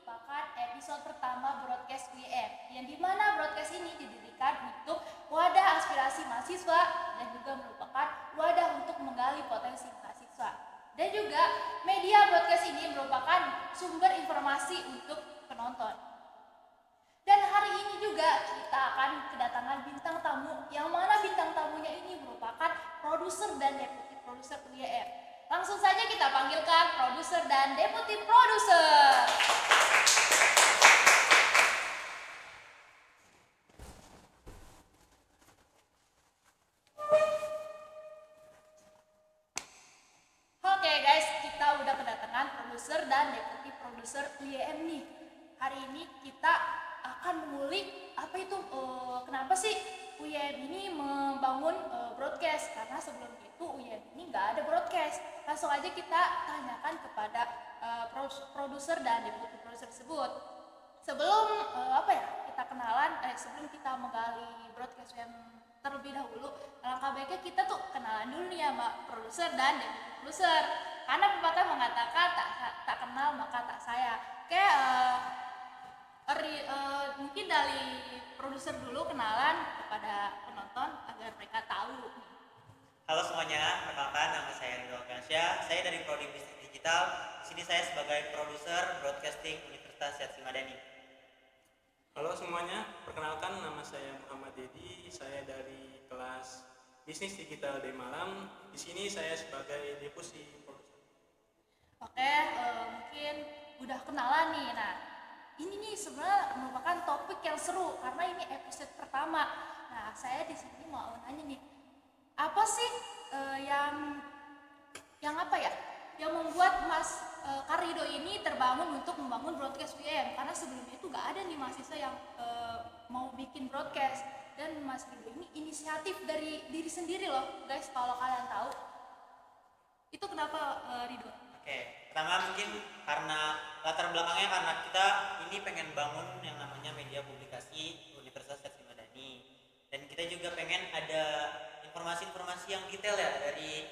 merupakan episode pertama broadcast UIM, yang dimana broadcast ini didirikan untuk wadah aspirasi mahasiswa dan juga merupakan wadah untuk menggali potensi mahasiswa. Dan juga media broadcast ini merupakan sumber informasi untuk penonton. Dan hari ini juga kita akan kedatangan bintang tamu, yang mana bintang tamunya ini merupakan produser dan deputi produser UIM. Langsung saja kita panggilkan produser dan deputi produser. Oke guys, kita udah kedatangan produser dan deputi produser UIM nih. Hari ini kita akan mengulik apa itu kenapa sih UIM ini membangun broadcast, karena sebelum itu UIM ini nggak ada broadcast. Langsung aja kita tanyakan kepada produser dan deputi produser tersebut. Sebelum kita kenalan, sebelum kita menggali broadcast UIM terlebih dahulu, alangkah baiknya kita tuh kenalan dulu nih sama produser dan deputi produser. Karena pepatah mengatakan tak kenal maka tak sayang. Oke, mungkin dari produser dulu kenalan kepada penonton agar mereka tahu. Halo semuanya, perkenalkan nama saya Ridho Alfiansyah. Saya dari Prodi Bisnis Digital. Di sini saya sebagai produser broadcasting Universitas Syedzi Madani. Halo semuanya, perkenalkan nama saya Muhammad Dedi. Saya dari kelas Bisnis Digital di Malang. Di sini saya sebagai deputi produser. Oke, mungkin udah kenalan nih. Nah, ini nih sebenarnya merupakan topik yang seru karena ini episode pertama. Nah, saya di sini mau nanya nih, apa sih yang membuat Mas Karido ini terbangun untuk membangun broadcast UIM? Karena sebelumnya itu nggak ada nih mahasiswa yang mau bikin broadcast, dan Mas Rido ini inisiatif dari diri sendiri loh, guys. Kalau kalian tahu, itu kenapa Rido? Oke, pertama mungkin karena latar belakangnya karena kita ini pengen bangun yang namanya media publikasi Universitas Syedzi Madani. Dan kita juga pengen ada informasi-informasi yang detail ya dari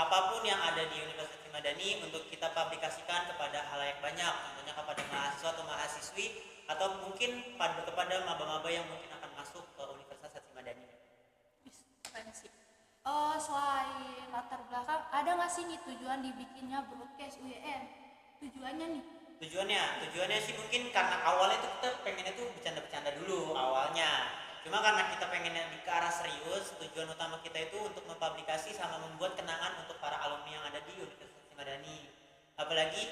apapun yang ada di Universitas Syedzi Madani untuk kita publikasikan kepada halayak banyak, contohnya kepada mahasiswa atau mahasiswi, atau mungkin kepada maba-maba yang mungkin akan masuk ke Universitas Syedzi Madani. Keren sih. Selain latar belakang, ada nggak sih nih tujuan dibikinnya broadcast UIM? Tujuannya nih? Tujuannya sih mungkin karena awalnya tuh kita pengennya tuh bercanda-bercanda dulu awalnya. Cuma karena kita pengennya ke arah serius, tujuan utama kita itu untuk mempublikasi sama membuat kenangan untuk para alumni yang ada di Universitas Syedzi Madani. Apalagi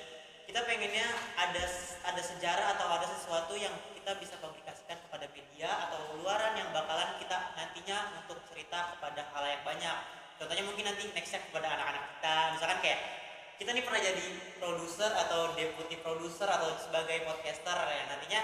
kita pengennya ada sejarah atau ada sesuatu yang kita bisa publikasikan kepada media atau luaran yang bakalan kita nantinya untuk cerita kepada halayak banyak. Contohnya mungkin nanti nextnya kepada anak-anak kita, misalkan kayak kita nih pernah jadi produser atau deputi produser atau sebagai podcaster ya, nantinya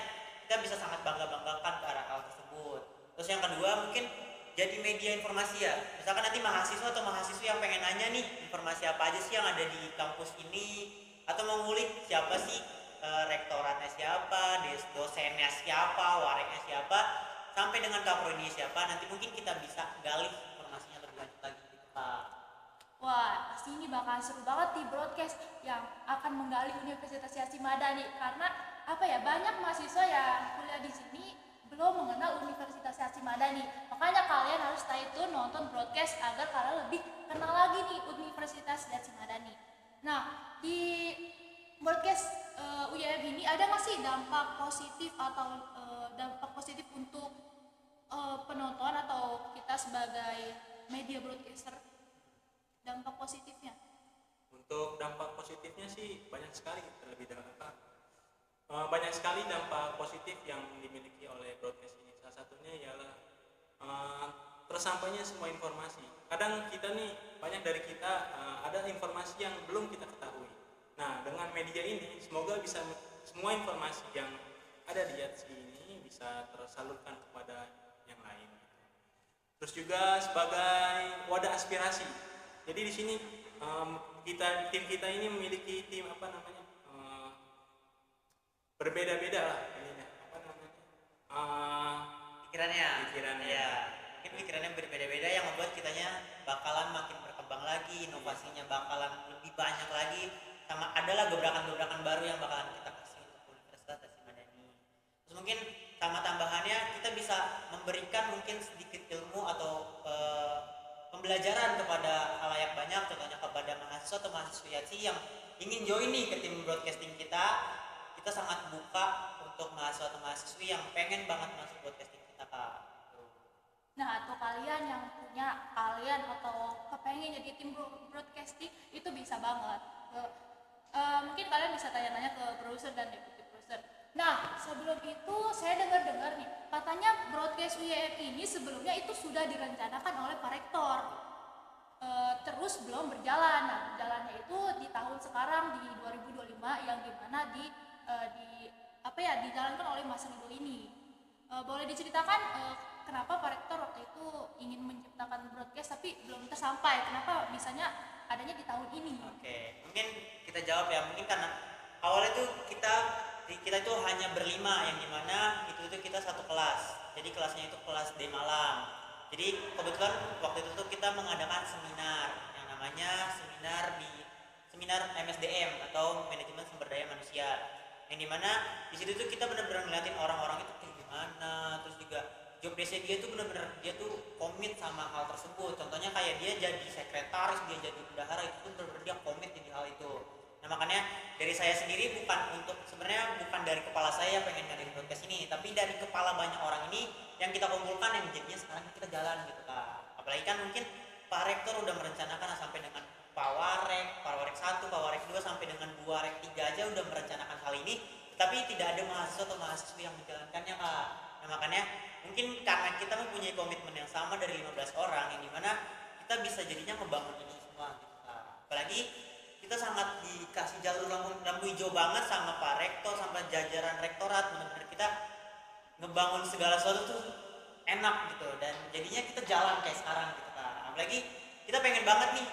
kita bisa sangat bangga-banggakan ke arah hal tersebut. Terus yang kedua mungkin jadi media informasi ya, misalkan nanti mahasiswa atau mahasiswa yang pengen nanya nih informasi apa aja sih yang ada di kampus ini, atau mengulik siapa sih rektoratnya siapa, dosennya siapa, wareknya siapa, sampai dengan kaprodi siapa, nanti mungkin kita bisa gali informasinya lebih lanjut lagi gitu Pak. Wah, pasti ini bakal seru banget di broadcast yang akan menggali Universitas Syedzi Madani, karena banyak mahasiswa yang kuliah di sini belum mengenal Universitas Syedzi Madani. Makanya kalian harus stay tune nonton broadcast agar kalian lebih kenal lagi nih Universitas Syedzi Madani. Nah, di broadcast UIM ini ada nggak sih dampak positif atau dampak positif untuk penonton atau kita sebagai media broadcaster? Dampak positifnya? Untuk dampak positifnya sih banyak sekali, banyak sekali dampak positif yang dimiliki oleh broadcast ini. Salah satunya ialah tersampainya semua informasi. Kadang kita nih, banyak dari kita ada informasi yang belum kita ketahui. Nah, dengan media ini semoga bisa semua informasi yang ada di Syedzi ini bisa tersalurkan kepada yang lain. Terus juga sebagai wadah aspirasi. Jadi di sini tim kita ini memiliki tim berbeda-beda lah ininya, pikirannya. Ya, mungkin pikirannya berbeda-beda yang membuat kitanya bakalan makin berkembang lagi, inovasinya bakalan lebih banyak lagi, sama adalah gebrakan-gebrakan baru yang bakalan kita kasih untuk Universitas mungkin sama tambahannya kita bisa memberikan mungkin sedikit ilmu atau pembelajaran kepada halayak banyak, contohnya kepada mahasiswa atau mahasiswi yang ingin join nih ke tim broadcasting kita sangat buka untuk mahasiswa atau mahasiswi yang pengen banget masuk broadcasting kita Kak. Nah, atau kalian yang punya kalian atau kepengen jadi tim broadcasting itu bisa banget. Mungkin kalian bisa tanya-tanya ke produser dan deputi produser. Nah, sebelum itu saya dengar-dengar nih, katanya broadcast UIM ini sebelumnya itu sudah direncanakan oleh Pak Rektor. Terus belum berjalan. Nah, berjalannya itu di tahun sekarang di 2025 yang dimana dijalankan oleh Mas Rido ini. Boleh diceritakan kenapa Pak Rektor waktu itu ingin menciptakan broadcast tapi belum tersampai? Kenapa misalnya adanya di tahun ini? Oke, mungkin kita jawab ya. Mungkin karena awalnya tuh kita itu hanya berlima, yang dimana itu kita satu kelas. Jadi kelasnya itu kelas D Malang. Jadi kebetulan waktu itu tuh kita mengadakan seminar yang namanya seminar MSDM atau manajemen sumber daya manusia. Yang dimana di situ tuh kita benar-benar ngeliatin orang-orang itu kayak gimana, terus juga job desk dia tuh benar-benar dia tuh komit sama hal tersebut. Contohnya kayak dia jadi sekretaris, dia jadi bendahara, itu tuh benar-benar dia komit di hal itu. Nah makanya dari saya sendiri sebenarnya bukan dari kepala saya pengen ngadain podcast ini, tapi dari kepala banyak orang ini yang kita kumpulkan yang jadinya sekarang kita jalan gitu Kak. Apalagi kan mungkin Pak Rektor udah merencanakan sampai dengan Pak Warek 1, Pak Warek 2 sampai dengan Bu Warek 3 aja udah merencanakan hal ini, tapi tidak ada mahasiswa atau mahasiswi yang menjalankannya Kak. Nah makanya mungkin karena kita mempunyai komitmen yang sama dari 15 orang yang dimana kita bisa jadinya ngebangun ini semua gitu Kak. Apalagi kita sangat dikasih jalur lampu hijau banget sama Pak Rektor, sama jajaran rektorat, benar-benar kita ngebangun segala sesuatu tuh enak gitu, dan jadinya kita jalan kayak sekarang gitu Kak. Apalagi kita pengen banget nih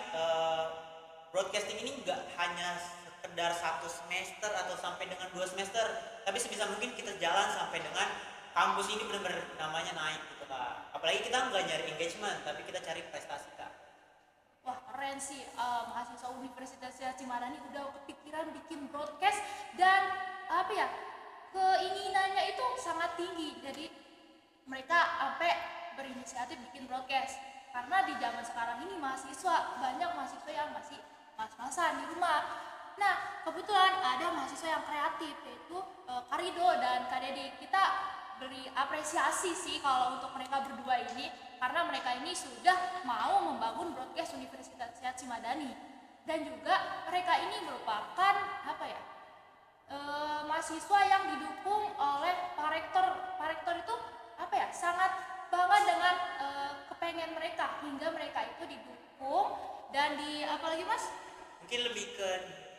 broadcasting ini nggak hanya sekedar 1 semester atau sampai dengan 2 semester, tapi sebisa mungkin kita jalan sampai dengan kampus ini benar-benar namanya naik gitu Kak. Apalagi kita nggak nyari engagement, tapi kita cari prestasi Kak. Wah keren sih, mahasiswa Universitas Cimadani udah kepikiran bikin broadcast dan keinginannya itu sangat tinggi. Jadi mereka sampai berinisiatif bikin broadcast. Karena di zaman sekarang ini banyak mahasiswa yang masih mas-masan di rumah. Nah kebetulan ada mahasiswa yang kreatif yaitu Karido dan Kak Dedi. Kita beri apresiasi sih kalau untuk mereka berdua ini, karena mereka ini sudah mau membangun broadcast Universitas Cimadani, dan juga mereka ini merupakan mahasiswa yang didukung oleh Pak Rektor. Pak Rektor itu sangat bangga dengan kepengen mereka, hingga mereka itu didukung dan apalagi Mas? Mungkin lebih ke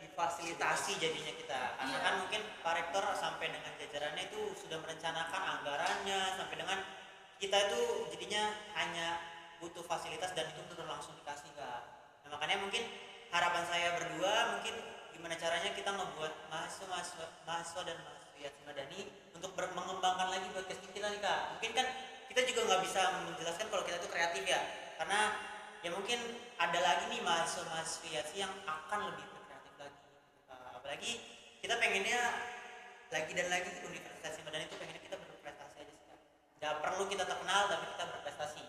difasilitasi jadinya kita, karena kan mungkin Pak Rektor sampai dengan jajarannya itu sudah merencanakan anggarannya, sampai dengan kita itu jadinya hanya butuh fasilitas dan itu benar langsung dikasih Kak. Nah makanya mungkin harapan saya berdua, mungkin gimana caranya kita ngebuat mahasiswa dan mahasiswi Cimadani untuk mengembangkan lagi broadcasting kita nih Kak. Mungkin kan kita juga nggak bisa menjelaskan kalau kita itu kreatif ya, karena ya mungkin ada lagi nih mahasiswa-mahasiswi yang akan lebih kreatif lagi. Apalagi kita pengennya lagi dan lagi Universitas Cimadani itu pengennya kita berprestasi aja sih Kak. Gak perlu kita terkenal tapi kita berprestasi.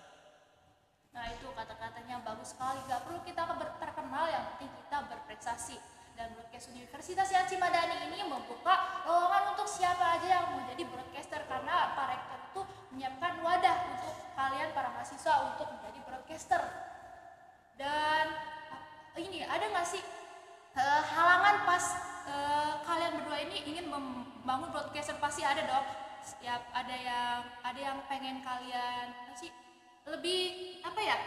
Nah itu kata-katanya bagus sekali. Gak perlu kita terkenal, yang penting kita berprestasi. Dan broadcast Universitas Cimadani ini membuka lowongan untuk siapa aja yang mau jadi broadcaster, karena Pak Rektor itu menyiapkan wadah untuk kalian para mahasiswa untuk menjadi broadcaster. Dan ini ada nggak sih halangan pas kalian berdua ini ingin membangun broadcaster? Pasti ada dong. Ya, ada yang pengen kalian lebih kayak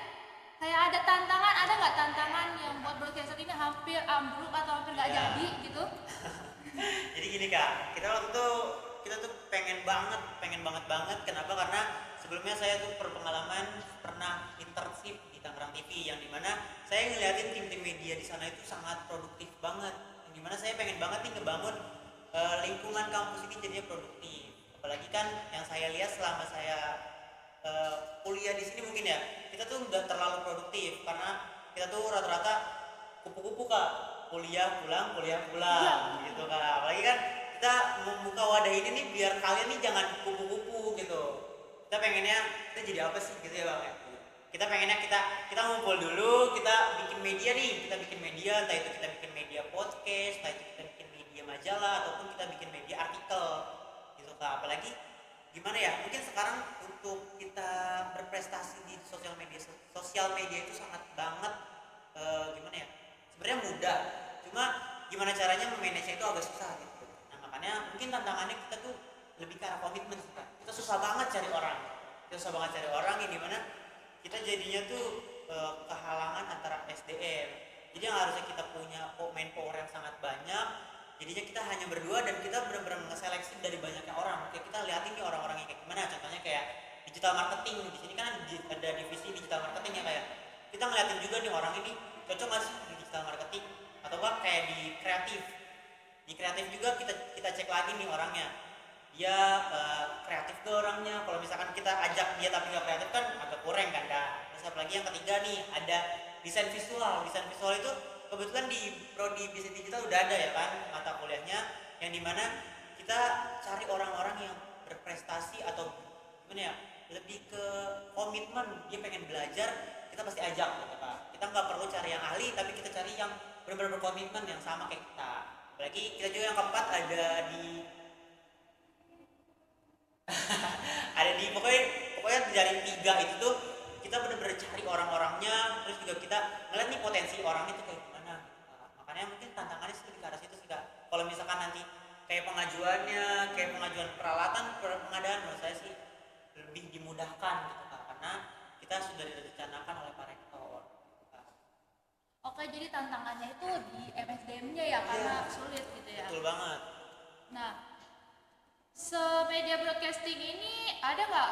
ada tantangan. Ada nggak tantangan yang buat broadcaster ini hampir ambruk atau hampir nggak jadi gitu? Jadi gini Kak, kita tuh pengen banget. Kenapa? Karena sebelumnya saya tuh berpengalaman pernah internship di Tangerang TV, yang dimana saya ngeliatin tim-tim media di sana itu sangat produktif banget. Yang dimana saya pengen banget nih ngebangun lingkungan kampus ini jadinya produktif. Apalagi kan yang saya lihat selama saya kuliah di sini mungkin ya, kita tuh udah terlalu produktif karena kita tuh rata-rata kupu-kupu Kak, kuliah pulang gitu Kak. Apalagi kan kita kita membuka wadah ini nih biar kalian nih jangan kupu-kupu gitu. Kita pengennya kita jadi apa sih gitu ya bang ya. Kita pengennya kita ngumpul dulu, kita bikin media nih, kita bikin media, entah itu kita bikin media podcast, entah itu kita bikin media majalah, ataupun kita bikin media artikel gitu kak. Apalagi gimana ya, mungkin sekarang untuk kita berprestasi di sosial media itu sangat banget gimana ya, sebenarnya mudah, cuma gimana caranya memanage itu agak susah gitu. Nah makanya mungkin tantangannya kita tuh lebih ke arah komitmen sih kak. Kita susah banget cari orang yang dimana kita jadinya tuh kehalangan antara SDM. Jadi yang harusnya kita punya manpower yang sangat banyak, jadinya kita hanya berdua dan kita benar-benar ngeseleksi dari banyaknya orang. Kayak kita liatin nih orang-orang yang kayak gimana. Contohnya kayak digital marketing, di sini kan ada divisi digital marketing ya kayak. Kita ngeliatin juga nih orang ini cocok nggak sih di digital marketing, atau enggak kayak di kreatif. Di kreatif juga kita cek lagi nih orangnya. Dia kreatif ke orangnya. Kalau misalkan kita ajak dia tapi nggak kreatif kan agak kurang kan kak. Terus apalagi yang ketiga nih ada desain visual itu kebetulan di prodi bisnis digital udah ada ya kan mata kuliahnya, yang dimana kita cari orang-orang yang berprestasi atau gimana ya, lebih ke komitmen, dia pengen belajar, kita pasti ajak gitu kak. Kita nggak perlu cari yang ahli, tapi kita cari yang benar-benar berkomitmen yang sama kayak kita. Apalagi kita juga yang keempat ada di pokoknya dari 3 itu tuh kita benar-benar cari orang-orangnya, terus juga kita ngeliat nih potensi orang itu kayak gimana. Makanya mungkin tantangannya sih lebih ke arah situ sih kak. Kalau misalkan nanti kayak pengajuan peralatan pengadaan, menurut saya sih lebih dimudahkan gitu kak, karena kita sudah direncanakan oleh Pak Rektor. Oke, jadi tantangannya itu di MSDM-nya ya, karena sulit gitu ya. Betul banget. Nah, media broadcasting ini ada nggak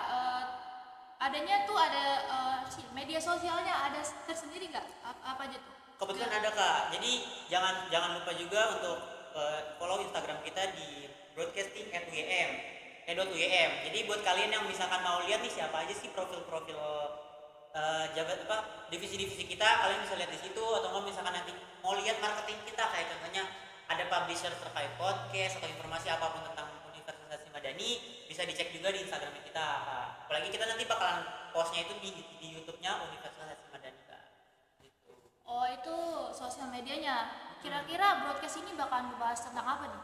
adanya tuh ada media sosialnya ada tersendiri nggak? Apa aja tuh? Kebetulan ada kak. Jadi jangan lupa juga untuk follow Instagram kita di broadcasting@UGM. Jadi buat kalian yang misalkan mau lihat nih siapa aja sih profil-profil divisi-divisi kita, kalian bisa lihat di situ. Atau nggak misalkan nanti mau lihat marketing kita, kayak contohnya ada publisher terkait podcast atau informasi apapun tentang Universitas Madani, bisa dicek juga di Instagram kita. Apalagi kita nanti bakalan postnya itu di YouTube-nya Universitas Madani kak. Gitu. Oh, itu sosial medianya. Kira-kira broadcast ini bakalan membahas tentang apa nih?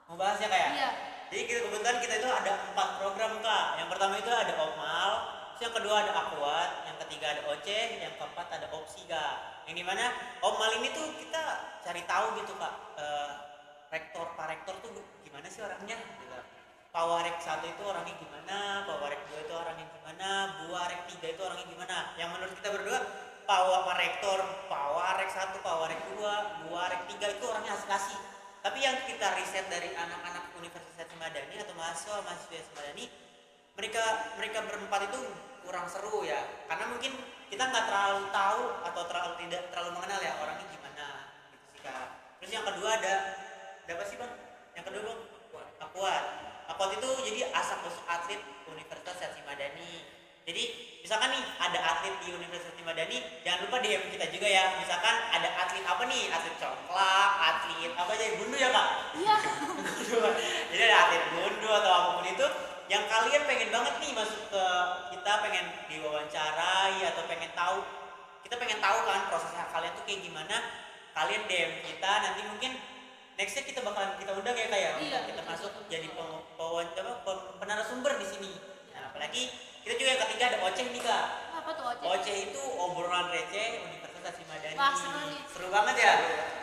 Mau bahas ya kayak? Iya. Jadi kebetulan kita itu ada 4 program kak. Yang pertama itu ada Opmal, yang kedua ada Akuat, yang ketiga ada Oceh, yang keempat ada Opsi kak. Yang dimana Opmal ini tuh kita cari tahu gitu kak, Pak Rektor tuh gimana sih orangnya gitu. Pak Warek 1 itu orangnya gimana, Pak Warek 2 itu orangnya gimana, Bu Warek 3 itu orangnya gimana. Yang menurut kita berdua Pak Rektor, Pak Warek 1, Pak Warek 2, Bu Warek 3 itu orangnya asik-asik. Tapi yang kita riset dari anak-anak Universitas Madani atau mahasiswa Madani, mereka berempat itu kurang seru ya, karena mungkin kita nggak terlalu tahu atau tidak terlalu mengenal ya orangnya gimana gitu sih kak. Terus yang kedua ada apa sih bang? Yang kedua bang? Akuat itu jadi asal usul atlet Universitas Madani. Jadi misalkan nih ada atlet di Universitas Madani, jangan lupa DM kita juga ya. Misalkan ada atlet apa nih? Atlet congklak, atlet apa aja, gundu ya kak? Iya. Jadi ada atlet gundu atau apapun itu yang kalian pengen banget nih masuk ke kita, pengen diwawancarai atau pengen tahu, kita pengen tahu kan prosesnya kalian tuh kayak gimana, kalian DM kita, nanti mungkin nextnya kita bakalan kita undang ya kayak Iya, kita betul, masuk betul. jadi penarasumber di sini. Nah, apalagi kita juga yang ketiga ada Oceh nih kak. Apa tuh Oceh? Oceh itu obrolan receh Universitas Madani. Wah, seru nih. Seru banget ya.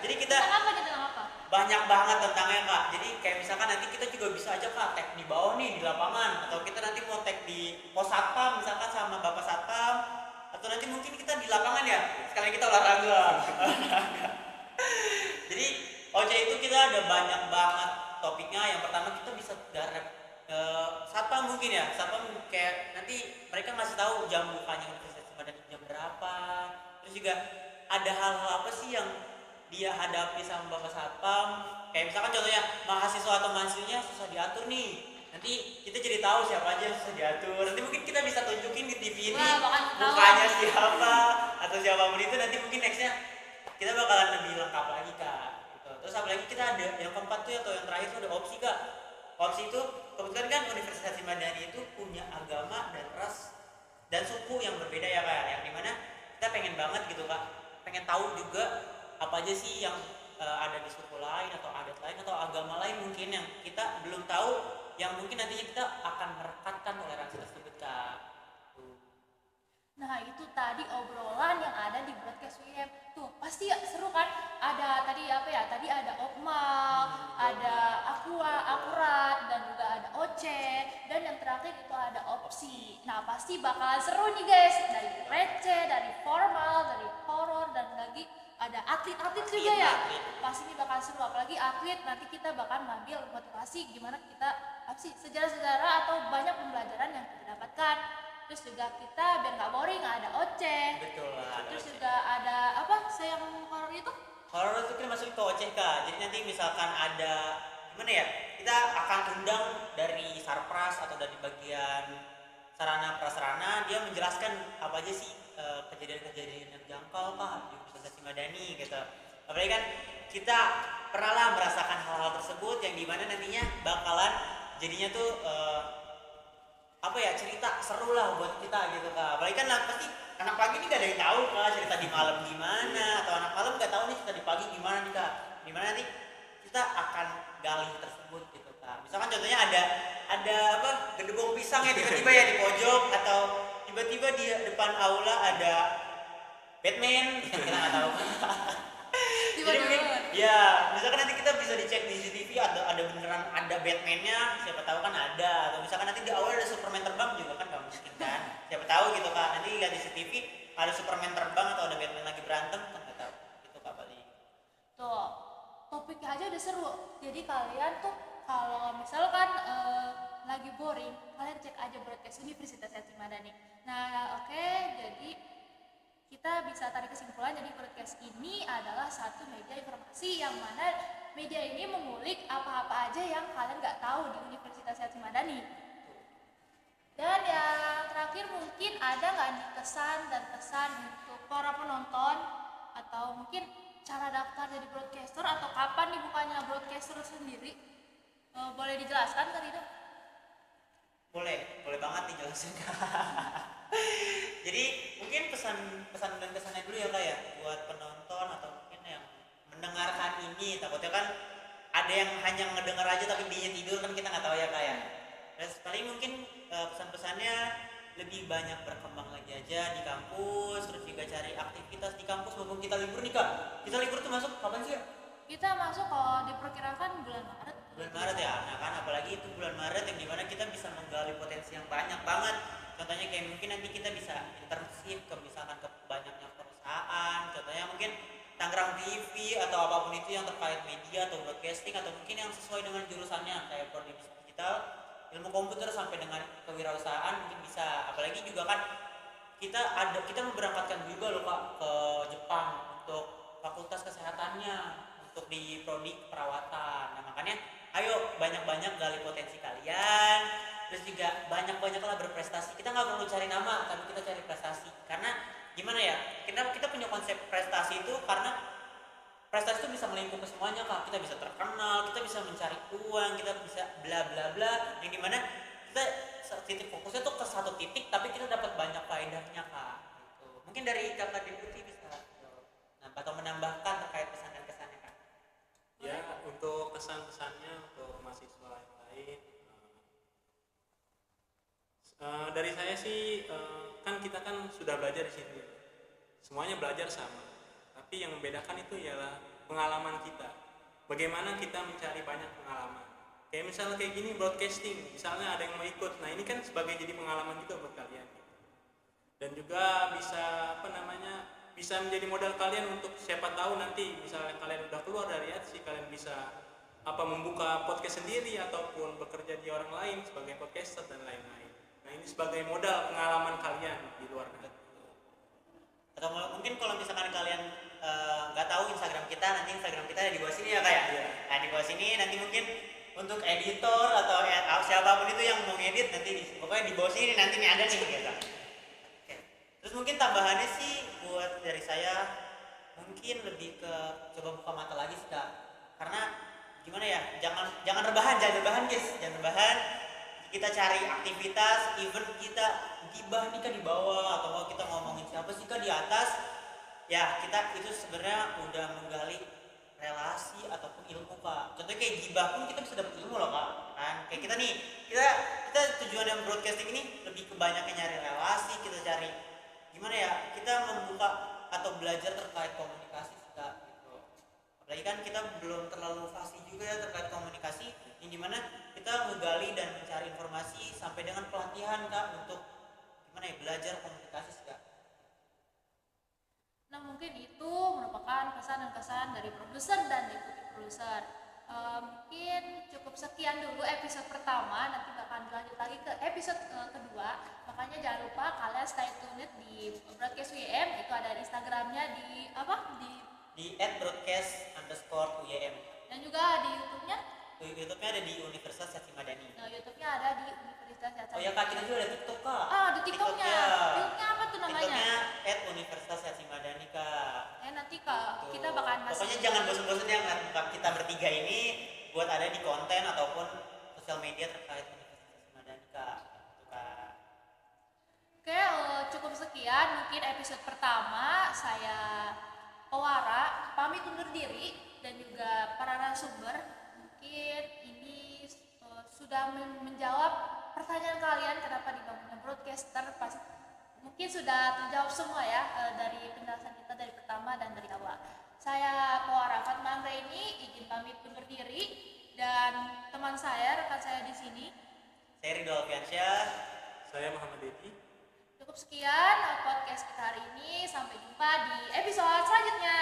Jadi kita Tentang apa nih, tentang apa? banyak banget tentangnya kak. Jadi kayak misalkan nanti kita juga bisa aja kak tag di bawah nih di lapangan, atau kita nanti mau tag di pos satpam misalkan sama bapak satpam, atau nanti mungkin kita di lapangan ya sekalian kita olahraga. Jadi OC itu kita ada banyak banget topiknya. Yang pertama kita bisa garap satpam mungkin ya, satpam kayak nanti mereka ngasih tahu jam bukanya Universitas Madani jam berapa. Terus juga ada hal-hal apa sih yang dia hadapi sama bapak satpam, kayak misalkan contohnya mahasiswa atau mahasiswanya susah diatur nih, nanti kita jadi tahu siapa aja yang susah diatur. Nanti mungkin kita bisa tunjukin di TV ini mukanya siapa atau siapapun itu. Nanti mungkin nextnya kita bakalan lebih lengkap lagi kak. Tuh, terus apalagi kita ada yang keempat tuh atau yang terakhir tuh ada opsi kak. Opsi itu kebetulan kan Universitas Haji Madani itu punya agama dan ras dan suku yang berbeda ya kak, yang dimana kita pengen banget gitu kak, pengen tahu juga apa aja sih yang ada di suku lain atau adat lain atau agama lain mungkin yang kita belum tahu, yang mungkin nantinya kita akan merekatkan toleransi tersebut kak. Tuh. Nah itu tadi obrolan yang ada di broadcast UIM. Tuh pasti ya, seru kan? Ada tadi apa ya? Tadi ada Opmal, ada Akurat, dan juga ada Oce, dan yang terakhir itu ada Opsi. Nah pasti bakalan seru nih guys. Dari receh, dari formal, dari horor, dan lagi ada atlet-atlet juga ya. Pasti ini bakal seru, apalagi atlet nanti kita bakal ngambil motivasi gimana kita apa sih sejarah-sejarah atau banyak pembelajaran yang kita dapatkan. Terus juga kita biar nggak boring ada oceh. Betul lah. Terus juga ada apa saya yang horor itu? Horor itu kan masuk ke OCK. Jadi nanti misalkan ada gimana ya? Kita akan undang dari Sarpras atau dari bagian sarana prasarana, dia menjelaskan apa aja sih kejadian-kejadian yang jangkau kak di Universitas Madani gitu. Apalagi kan kita pernah lah merasakan hal-hal tersebut yang dimana nantinya bakalan jadinya tuh apa ya, cerita seru lah buat kita gitu kak. Apalagi kan pasti anak pagi ini gak ada yang tahu kak cerita di malam gimana, atau anak malam gak tahu nih cerita di pagi gimana nih kak. Dimana nanti kita akan gali tersebut gitu kak. Misalkan contohnya ada apa gedebong pisang ya tiba-tiba ya di pojok, atau tiba-tiba di depan aula ada Batman, kita nggak tahu. Jadi mungkin ya misalkan nanti kita bisa dicek di CCTV ada beneran ada Batman-nya, siapa tahu kan ada, atau misalkan nanti di awal ada Superman terbang juga kan nggak mungkin kan, siapa tahu gitu kak, nanti lihat di CCTV ada Superman terbang atau ada Batman lagi berantem kan nggak tahu gitu kak paling. Tuh topiknya aja udah seru. Jadi kalian tuh kalau misalkan lagi boring, kalian cek aja broadcast Universitas Haji Madani. Nah oke, jadi kita bisa tarik kesimpulan, jadi broadcast ini adalah satu media informasi yang mana media ini mengulik apa-apa aja yang kalian nggak tahu di Universitas Haji Madani. Dan yang terakhir mungkin ada nggak nih kesan dan pesan untuk para penonton, atau mungkin cara daftar jadi broadcaster atau kapan nih bukannya broadcaster sendiri? Boleh dijelaskan kali itu? Boleh banget dijelasin kak. Jadi mungkin pesan dan kesannya dulu ya kak ya, buat penonton atau mungkin yang mendengarkan ini, takutnya kan ada yang hanya ngedengar aja tapi dia tidur kan kita nggak tahu ya kak ya. Terus paling mungkin pesan-pesannya lebih banyak berkembang lagi aja di kampus, terus juga cari aktivitas di kampus mumpung kita libur nih kak. Kita libur tuh masuk kapan sih ya? Kita masuk kalau diperkirakan bulan Maret. Bulan Maret ya, nah kan apalagi itu bulan Maret yang dimana kita bisa menggali potensi yang banyak banget. Contohnya kayak mungkin nanti kita bisa internship ke misalkan ke banyaknya perusahaan, contohnya mungkin Tangerang TV atau apapun itu yang terkait media atau broadcasting, atau mungkin yang sesuai dengan jurusannya kayak prodi digital, ilmu komputer sampai dengan kewirausahaan mungkin bisa. Apalagi juga kan kita memberangkatkan juga loh kak ke Jepang untuk fakultas kesehatannya, untuk di prodi perawatan. Nah makanya ayo banyak-banyak gali potensi kalian, terus juga banyak-banyaklah berprestasi. Kita nggak perlu cari nama tapi kita cari prestasi, karena gimana ya, kita punya konsep prestasi itu karena prestasi itu bisa melingkup ke semuanya kak. Kita bisa terkenal, kita bisa mencari uang, kita bisa bla bla bla, yang dimana kita titik fokusnya tuh ke satu titik tapi kita dapat banyak faedahnya kak gitu. Mungkin dari kakak Deputi bisa atau menambahkan terkait pesan dan kesannya kak. Ya, untuk kesan-kesannya untuk mahasiswa yang lain, dari saya sih kan kita kan sudah belajar di sini, semuanya belajar sama, tapi yang membedakan itu ialah pengalaman kita. Bagaimana kita mencari banyak pengalaman. Kayak misalnya kayak gini broadcasting, misalnya ada yang mau ikut, nah ini kan sebagai jadi pengalaman juga buat kalian. Dan juga bisa menjadi modal kalian untuk siapa tahu nanti misalnya kalian udah keluar dari ATSI, kalian bisa membuka podcast sendiri ataupun bekerja di orang lain sebagai podcaster dan lain-lain. Nah ini sebagai modal pengalaman kalian di luar negeri. Atau mungkin kalau misalkan kalian nggak tahu Instagram kita, nanti Instagram kita ada di bawah sini ya kak ya. Nah di bawah sini nanti mungkin untuk editor atau siapapun itu yang mau ngedit, nanti pokoknya di bawah sini nanti nih ada nih gitu. Oke. Terus mungkin tambahannya sih buat dari saya mungkin lebih ke coba buka mata lagi sih kak. karena gimana ya, jangan rebahan guys, jangan rebahan. Kita cari aktivitas, even kita gibah nih kan di bawah, atau mau kita ngomongin siapa sih kan di atas, ya kita itu sebenarnya udah menggali relasi ataupun ilmu kak. Contohnya kayak gibah pun kita bisa dapat ilmu loh kak, kan kayak kita nih, kita tujuan yang broadcasting ini lebih kebanyakan nyari relasi, kita cari gimana ya, kita membuka atau belajar terkait komunikasi sih kak gitu. Apalagi kan kita belum terlalu fasih juga ya terkait komunikasi, yang dimana kita menggali dan mencari informasi sampai dengan pelatihan kak untuk gimana ya belajar komunikasi sih kak. Nah mungkin itu merupakan pesan dan kesan dari produser dan deputi produser. Mungkin cukup sekian dulu episode pertama, nanti bakalan lanjut lagi ke episode kedua. Makanya jangan lupa kalian stay tuned di broadcast UYM, itu ada di Instagramnya Di @broadcast_UYM. dan juga di YouTube-nya. YouTube-nya ada di Universitas Syarif Madani. Nah, YouTube-nya ada di Universitas Syarif. Oh ya kak, kita juga ada TikTok kak. Di TikTok-nya. TikTok-nya apa tuh namanya? TikTok-nya @Universitas Syarif Madani kak. Nanti kak kita bakalan masuk. Pokoknya jangan bosan-bosan ya ngeliat muka kita bertiga ini buat ada di konten ataupun sosial media terkait Universitas Syarif Madani kak. Gitu kak. Oke, cukup sekian mungkin episode pertama. Saya Pewara pamit undur diri, dan juga para narasumber mungkin ini sudah menjawab pertanyaan kalian kenapa dibangunnya broadcaster. Mungkin sudah terjawab semua ya dari penjelasan kita dari pertama dan dari awal. Saya Pewara Fatma Anggraini izin pamit undur diri, dan teman saya, rekan saya di sini. Saya Ridho Alfiansyah. Saya Muhammad Dedi. Cukup sekian podcast kita hari ini. Sampai jumpa di episode selanjutnya.